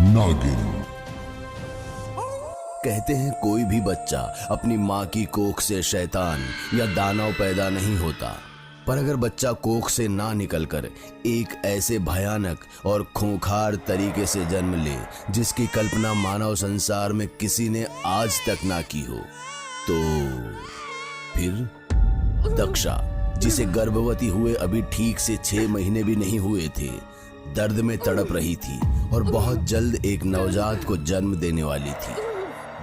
नागिन। कहते हैं कोई भी बच्चा अपनी माँ की कोख से शैतान या दानव पैदा नहीं होता, पर अगर बच्चा कोख से ना निकलकर एक ऐसे भयानक और खूंखार तरीके से जन्म ले जिसकी कल्पना मानव संसार में किसी ने आज तक ना की हो, तो फिर दक्षा, जिसे गर्भवती हुए अभी ठीक से 6 महीने भी नहीं हुए थे, दर्द में तड़प रही थी और बहुत जल्द एक नवजात को जन्म देने वाली थी।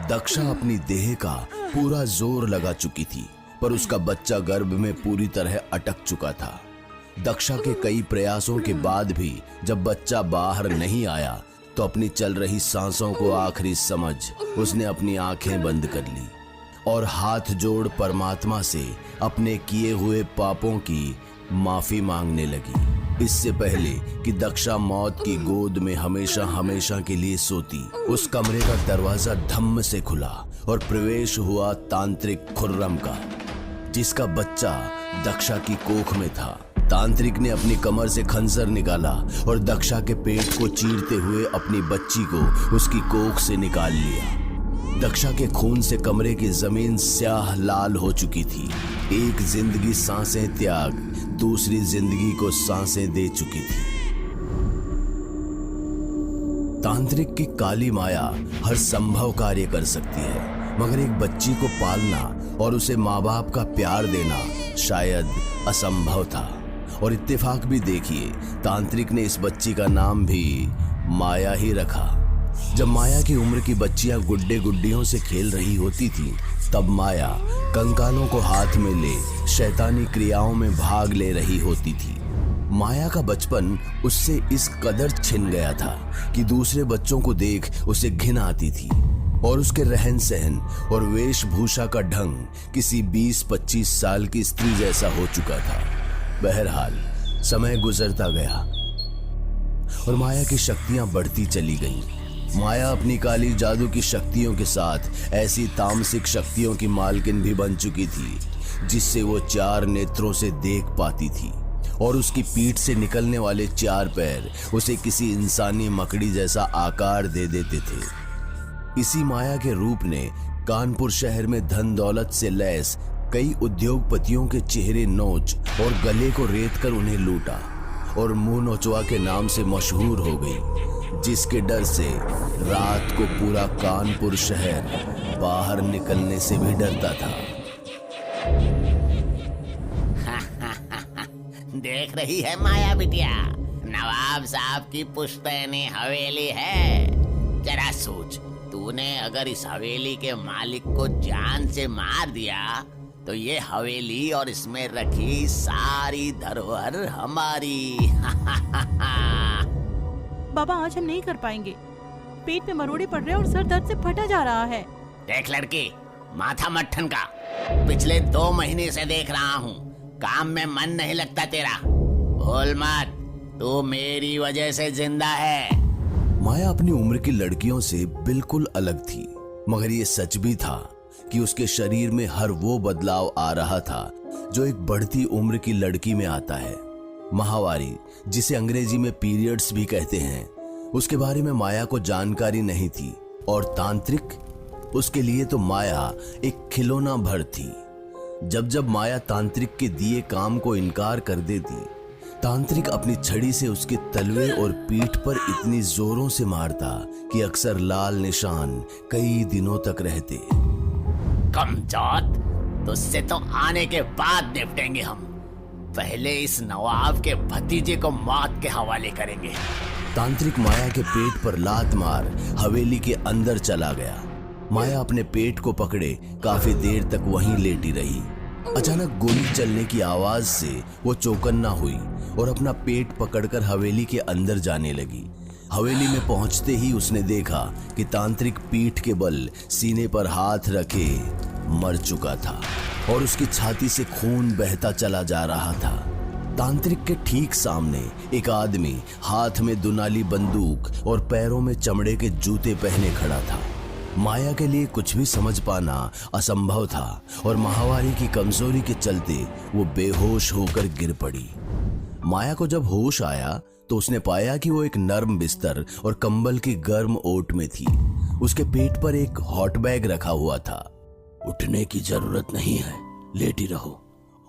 दक्षा अपनी देह का पूरा जोर लगा चुकी थी, पर उसका बच्चा गर्भ में पूरी तरह अटक चुका था। दक्षा के कई प्रयासों के बाद भी जब बच्चा बाहर नहीं आया तो अपनी चल रही सांसों को आखिरी समझ उसने अपनी आंखें बंद कर ली और हाथ जोड़ परमात्मा से अपने किए हुए पापों की माफी मांगने लगी। इससे पहले कि दक्षा मौत की गोद में हमेशा हमेशा के लिए सोती, उस कमरे का दरवाजा धम्म से खुला और प्रवेश हुआ तांत्रिक खुर्रम का, जिसका बच्चा दक्षा की कोख में था। तांत्रिक ने अपनी कमर से खंजर निकाला और दक्षा के पेट को चीरते हुए अपनी बच्ची को उसकी कोख से निकाल लिया। दक्षा के खून से कमरे की जमीन स्याह लाल हो चुकी थी। एक जिंदगी सांसें त्याग दूसरी जिंदगी को सांसें दे चुकी थी। तांत्रिक की काली माया हर संभव कार्य कर सकती है, मगर एक बच्ची को पालना और उसे माँ बाप का प्यार देना शायद असंभव था। और इत्तेफाक भी देखिए, तांत्रिक ने इस बच्ची का नाम भी माया ही रखा। जब माया की उम्र की बच्चियां गुड्डे गुड्डियों से खेल रही होती थी, तब माया कंकालों को हाथ में ले शैतानी क्रियाओं में भाग ले रही होती थी। माया का बचपन उससे इस कदर छिन गया था कि दूसरे बच्चों को देख उसे घिन आती थी और उसके रहन सहन और वेशभूषा का ढंग किसी 20-25 साल की स्त्री जैसा हो चुका था। बहरहाल समय गुजरता गया और माया की शक्तियां बढ़ती चली गईं। माया अपनी काली जादू की शक्तियों के साथ ऐसी तामसिक शक्तियों की मालकिन भी बन चुकी थी, जिससे वो 4 नेत्रों से देख पाती थी और उसकी पीठ से निकलने वाले 4 पैर उसे किसी इंसानी मकड़ी जैसा आकार दे देते थे। इसी माया के रूप ने कानपुर शहर में धन दौलत से लैस कई उद्योगपतियों के चेहरे नोच और गले को रेत कर उन्हें लूटा और मुंह नोचवा के नाम से मशहूर हो गई, जिसके डर से रात को पूरा कानपुर शहर बाहर निकलने से भी डरता था। देख रही है माया बिटिया, नवाब साहब की पुश्तैनी हवेली है। जरा सोच, तूने अगर इस हवेली के मालिक को जान से मार दिया तो ये हवेली और इसमें रखी सारी धरोहर हमारी। बाबा, आज हम नहीं कर पाएंगे। पेट में मरोड़े पड़ रहे हैं और सर दर्द से फटा जा रहा है। देख लड़की, माथा मट्ठन का, पिछले 2 महीने से देख रहा हूँ, काम में मन नहीं लगता तेरा। बोल मत, तू मेरी वजह से जिंदा है। माया अपनी उम्र की लड़कियों से बिल्कुल अलग थी, मगर ये सच भी था कि उसके शरीर में हर वो बदलाव आ रहा था जो एक बढ़ती उम्र की लड़की में आता है। माहवारी, जिसे अंग्रेजी में पीरियड्स भी कहते हैं, उसके बारे में माया को जानकारी नहीं थी और तांत्रिक, उसके लिए तो माया एक खिलौना भर थी। जब जब माया तांत्रिक के दिए काम को इनकार कर देती, तांत्रिक अपनी छड़ी से उसके तलवे और पीठ पर इतनी जोरों से मारता कि अक्सर लाल निशान कई दिनों तक रहते। कमजोत, तुझसे तो आने के बाद निपटेंगे हम। पहले इस नवाब के भतीजे को मौत के हवाले करेंगे। तांत्रिक माया के पेट पर लात मार हवेली के अंदर चला गया। माया अपने पेट को पकड़े काफी देर तक वहीं लेटी रही। अचानक गोली चलने की आवाज से वो चौकन्ना हुई और अपना पेट पकड़कर हवेली के अंदर जाने लगी। हवेली में पहुंचते ही उसने देखा कि तांत्रिक पीठ के बल सीने पर हाथ रखे मर चुका था और उसकी छाती से खून बहता चला जा रहा था। तांत्रिक के ठीक सामने एक आदमी हाथ में दुनाली बंदूक और पैरों में चमड़े के जूते पहने खड़ा था। माया के लिए कुछ भी समझ पाना असंभव था और माहवारी की कमजोरी के चलते वो बेहोश होकर गिर पड़ी। माया को जब होश आया तो उसने पाया कि वो एक नर्म बिस्तर और कंबल की गर्म ओट में थी। उसके पेट पर एक हॉट बैग रखा हुआ था। उठने की जरूरत नहीं है, लेटी रहो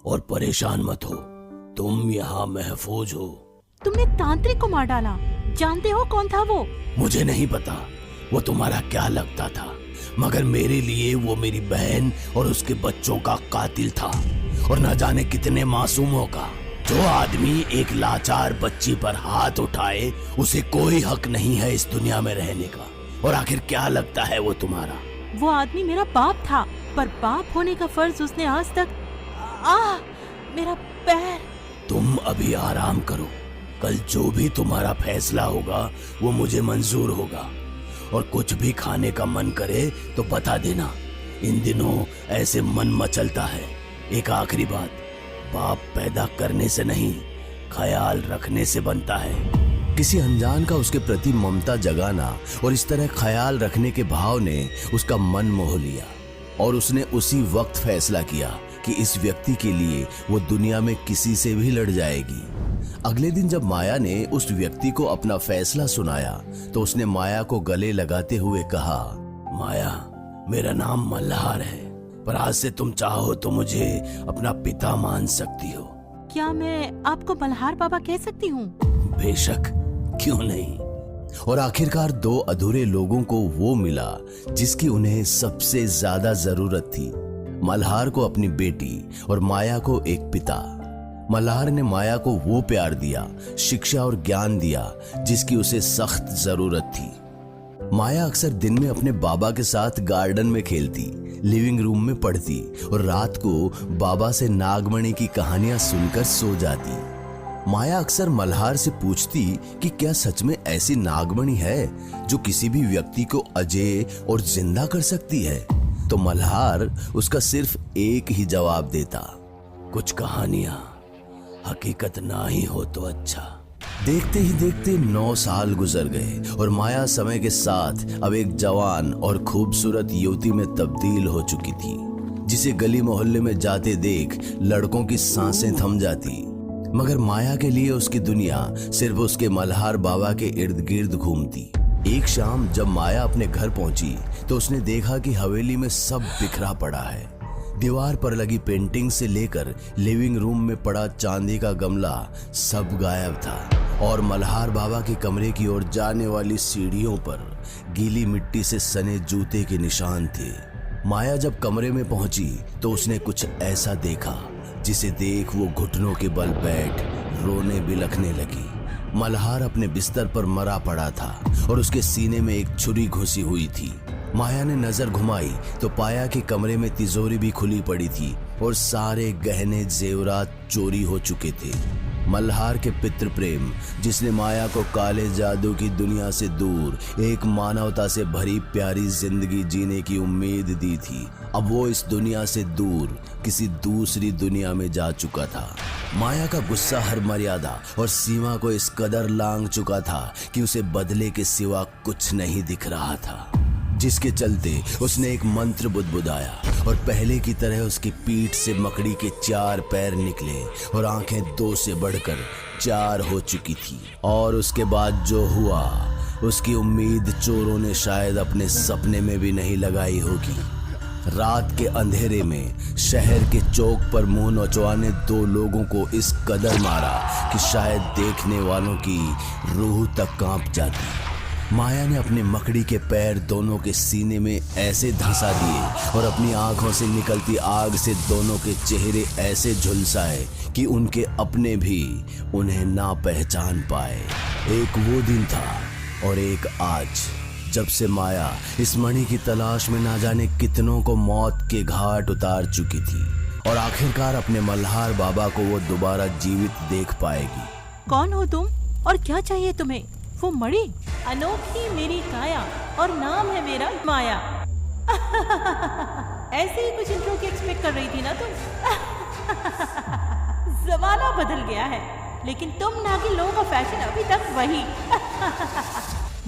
और परेशान मत हो, तुम यहाँ महफूज हो। तुमने तांत्रिक को मार डाला, जानते हो कौन था वो? मुझे नहीं पता वो तुम्हारा क्या लगता था, मगर मेरे लिए वो मेरी बहन और उसके बच्चों का कातिल था, और न जाने कितने मासूमों का। जो आदमी एक लाचार बच्ची पर हाथ उठाए उसे कोई हक नहीं है इस दुनिया में रहने का। और आखिर क्या लगता है वो तुम्हारा? वो आदमी मेरा बाप था, पर बाप होने का फर्ज उसने आज तक। मेरा पैर। तुम अभी आराम करो, कल जो भी तुम्हारा फैसला होगा वो मुझे मंजूर होगा। और कुछ भी खाने का मन करे तो बता देना, इन दिनों ऐसे मन मचलता है। एक आखिरी बात, बाप पैदा करने से नहीं, ख्याल रखने से बनता है। किसी अनजान का उसके प्रति ममता जगाना और इस तरह ख्याल रखने के भाव ने उसका मन मोह लिया, और उसने उसी वक्त फैसला किया कि इस व्यक्ति के लिए वो दुनिया में किसी से भी लड़ जाएगी। अगले दिन जब माया ने उस व्यक्ति को अपना फैसला सुनाया तो उसने माया को गले लगाते हुए कहा, माया, मेरा नाम मल्हार है, पर आज से तुम चाहो तो मुझे अपना पिता मान सकती हो। क्या मैं आपको मल्हार बाबा कह सकती हूँ? बेशक, क्यों नहीं। और आखिरकार दो अधूरे लोगों को वो मिला जिसकी उन्हें सबसे ज्यादा जरूरत थी। मल्हार को अपनी बेटी और माया को एक पिता। मल्हार ने माया को वो प्यार दिया, शिक्षा और ज्ञान दिया जिसकी उसे सख्त जरूरत थी। माया अक्सर दिन में अपने बाबा के साथ गार्डन में खेलती, लिविंग रूम में पढ़ती और रात को बाबा से नागमणि की कहानियां सुनकर सो जाती। माया अक्सर मल्हार से पूछती कि क्या सच में ऐसी नागमणि है जो किसी भी व्यक्ति को अजय और जिंदा कर सकती है। तो मल्हार उसका सिर्फ एक ही जवाब देता, कुछ कहानियां हकीकत ना ही हो तो अच्छा। देखते ही देखते 9 साल गुजर गए और माया समय के साथ अब एक जवान और खूबसूरत युवती में तब्दील हो चुकी थी, जिसे गली मोहल्ले में जाते देख लड़कों की सांसें थम जाती। मगर माया के लिए उसकी दुनिया सिर्फ उसके मल्हार बाबा के इर्द गिर्द घूमती। एक शाम जब माया अपने घर पहुंची तो उसने देखा कि हवेली में सब बिखरा पड़ा है। दीवार पर लगी पेंटिंग से लेकर लिविंग रूम में पड़ा चांदी का गमला सब गायब था, और मल्हार बाबा के कमरे की ओर जाने वाली सीढ़ियों पर गीली मिट्टी से सने जूते के निशान थे। माया जब कमरे में पहुंची तो उसने कुछ ऐसा देखा जिसे देख वो घुटनों के बल बैठ रोने बिलखने लगी। मल्हार अपने बिस्तर पर मरा पड़ा था और उसके सीने में एक छुरी घुसी हुई थी। माया ने नजर घुमाई तो पाया कि कमरे में तिजोरी भी खुली पड़ी थी और सारे गहने जेवरात चोरी हो चुके थे। मल्हार के पितृ प्रेम, जिसने माया को काले जादू की दुनिया से दूर एक मानवता से भरी प्यारी जिंदगी जीने की उम्मीद दी थी, अब वो इस दुनिया से दूर किसी दूसरी दुनिया में जा चुका था। माया का गुस्सा हर मर्यादा और सीमा को इस कदर लांघ चुका था कि उसे बदले के सिवा कुछ नहीं दिख रहा था, जिसके चलते उसने एक मंत्र बुदबुदाया और पहले की तरह उसकी पीठ से मकड़ी के 4 पैर निकले और आंखें 2 से बढ़कर 4 हो चुकी थी। और उसके बाद जो हुआ उसकी उम्मीद चोरों ने शायद अपने सपने में भी नहीं लगाई होगी। रात के अंधेरे में शहर के चौक पर मुंह नोचवाने 2 लोगों को इस कदर मारा कि शायद देखने वालों की रूह तक कांप जाती। माया ने अपने मकड़ी के पैर दोनों के सीने में ऐसे धंसा दिए और अपनी आंखों से निकलती आग से दोनों के चेहरे ऐसे झुलसाए कि उनके अपने भी उन्हें ना पहचान पाए। एक वो दिन था और एक आज, जब से माया इस मणि की तलाश में ना जाने कितनों को मौत के घाट उतार चुकी थी और आखिरकार अपने मल्हार बाबा को वो दोबारा जीवित देख पाएगी। कौन हो तुम और क्या चाहिए तुम्हें? वो मणि, अनोखी मेरी काया और नाम है मेरा माया। ऐसे ही कुछ इंट्रो की एक्सपेक्ट कर रही थी ना तुम? जमाना बदल गया है, लेकिन तुम नागिन लोगों का फैशन अभी तक वही।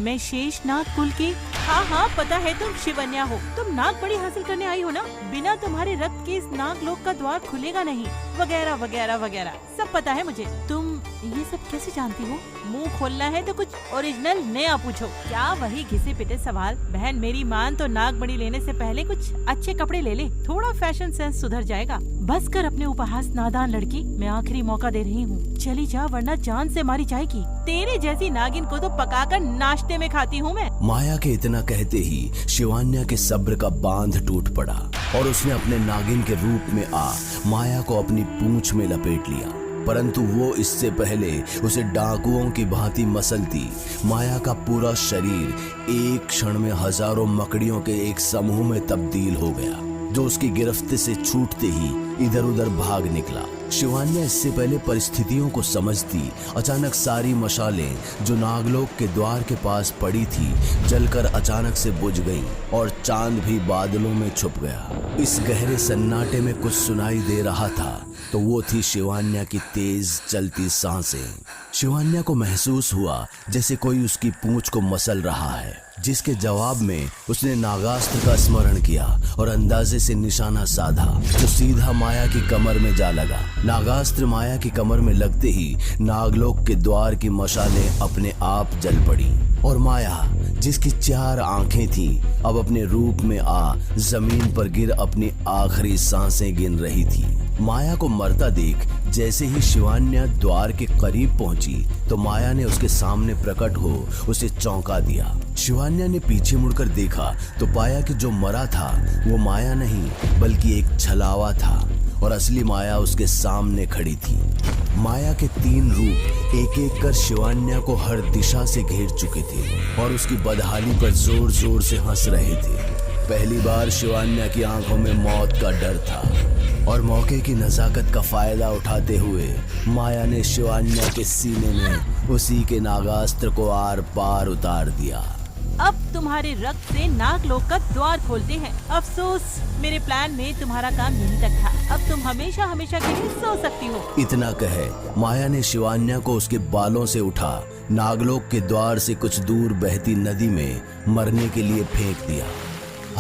मैं शेषनाग कुल की। हाँ पता है तुम शिवन्या हो। तुम नागमणि हासिल करने आई हो ना? बिना तुम्हारे रक्त के इस नागलोक का द्वार खुलेगा नहीं, वगैरह वगैरह वगैरह सब पता है मुझे। तुम ये सब कैसे जानती हो? मुंह खोलना है तो कुछ ओरिजिनल नया पूछो। क्या वही घिसे पिटे सवाल? बहन मेरी मान तो नागमणि लेने से पहले कुछ अच्छे कपड़े ले ले, थोड़ा फैशन सेंस सुधर जाएगा। बस कर अपने उपहास नादान लड़की, मैं आखिरी मौका दे रही हूँ, चली जा वरना जान से मारी जाएगी। तेरे जैसी नागिन को तो पकाकर नाश्ते में खाती हूँ मैं। माया के इतना कहते ही शिवान्या के सब्र का बांध टूट पड़ा और उसने अपने नागिन के रूप में आ माया को अपनी पूंछ में लपेट लिया। परंतु वो इससे पहले उसे डाकुओं की भांति मसलती माया का पूरा शरीर एक क्षण में हजारों मकड़ियों के एक समूह में तब्दील हो गया, जो उसकी गिरफ्त से छूटते ही इधर उधर भाग निकला। शिवान्या इससे पहले परिस्थितियों को समझती अचानक सारी मशालें जो नागलोक के द्वार के पास पड़ी थी जलकर अचानक से बुझ गईं और चांद भी बादलों में छुप गया। इस गहरे सन्नाटे में कुछ सुनाई दे रहा था तो वो थी शिवान्या की तेज चलती सांसें। शिवान्या को महसूस हुआ जैसे कोई उसकी पूंछ को मसल रहा है, जिसके जवाब में उसने नागास्त्र का स्मरण किया और अंदाजे से निशाना साधा तो सीधा माया की कमर में जा लगा। नागास्त्र माया की कमर में लगते ही नागलोक के द्वार की मशालें अपने आप जल पड़ी और माया, जिसकी 4 आंखें थीं, अब अपने रूप में आ जमीन पर गिर अपनी आखिरी सांसें गिन रही थी। माया को मरता देख जैसे ही शिवान्या द्वार के करीब पहुंची तो माया ने उसके सामने प्रकट हो उसे चौंका दिया। शिवान्या ने पीछे मुड़कर देखा तो पाया कि जो मरा था वो माया नहीं बल्कि एक छलावा था और असली माया उसके सामने खड़ी थी। माया के 3 रूप एक एक कर शिवान्या को हर दिशा से घेर चुके थे और उसकी बदहाली पर जोर जोर से हंस रहे थे। पहली बार शिवान्या की आंखों में मौत का डर था और मौके की नजाकत का फायदा उठाते हुए माया ने शिवान्या के सीने में उसी के नागास्त्र को आर पार उतार दिया। अब तुम्हारे रक्त से नागलोक का द्वार खोलते हैं। अफसोस मेरे प्लान में तुम्हारा काम यहीं तक था। अब तुम हमेशा हमेशा के लिए सो सकती हो। इतना कहे माया ने शिवान्या को उसके बालों से उठा नागलोक के द्वार से कुछ दूर बहती नदी में मरने के लिए फेंक दिया।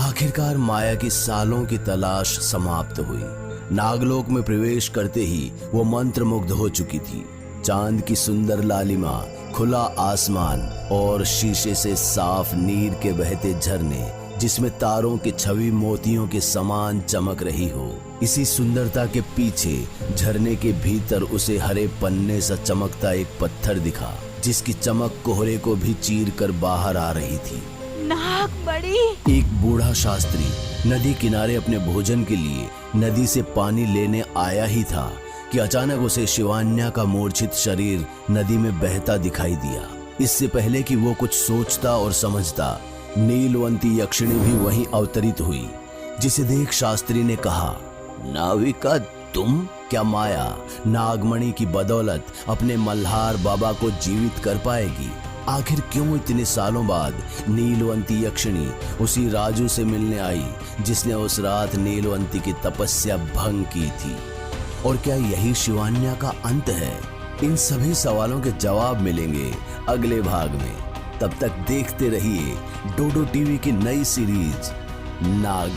आखिरकार माया की सालों की तलाश समाप्त हुई। नागलोक में प्रवेश करते ही वो मंत्रमुग्ध हो चुकी थी। चांद की सुंदर लालिमा, खुला आसमान और शीशे से साफ नीर के बहते झरने जिसमें तारों की छवि मोतियों के समान चमक रही हो। इसी सुंदरता के पीछे झरने के भीतर उसे हरे पन्ने सा चमकता एक पत्थर दिखा, जिसकी चमक कोहरे को भी चीर कर बाहर आ रही थी। नागमणि! एक बूढ़ा शास्त्री नदी किनारे अपने भोजन के लिए नदी से पानी लेने आया ही था कि अचानक उसे शिवान्या का मूर्छित शरीर नदी में बहता दिखाई दिया। इससे पहले कि वो कुछ सोचता और समझता, नीलवंती यक्षिणी भी वहीं अवतरित हुई, जिसे देख शास्त्री ने कहा, नाविका तुम? क्या माया नागमणि की बदौलत अपने मल्हार बाबा को जीवित कर पाएगी? आखिर क्यों इतने सालों बाद नीलवंती यक्षिणी उसी राजू से मिलने आई जिसने उस रात नीलवंती की तपस्या भंग की थी? और क्या यही शिवान्या का अंत है? इन सभी सवालों के जवाब मिलेंगे अगले भाग में। तब तक देखते रहिए डोडो टीवी की नई सीरीज नागिन।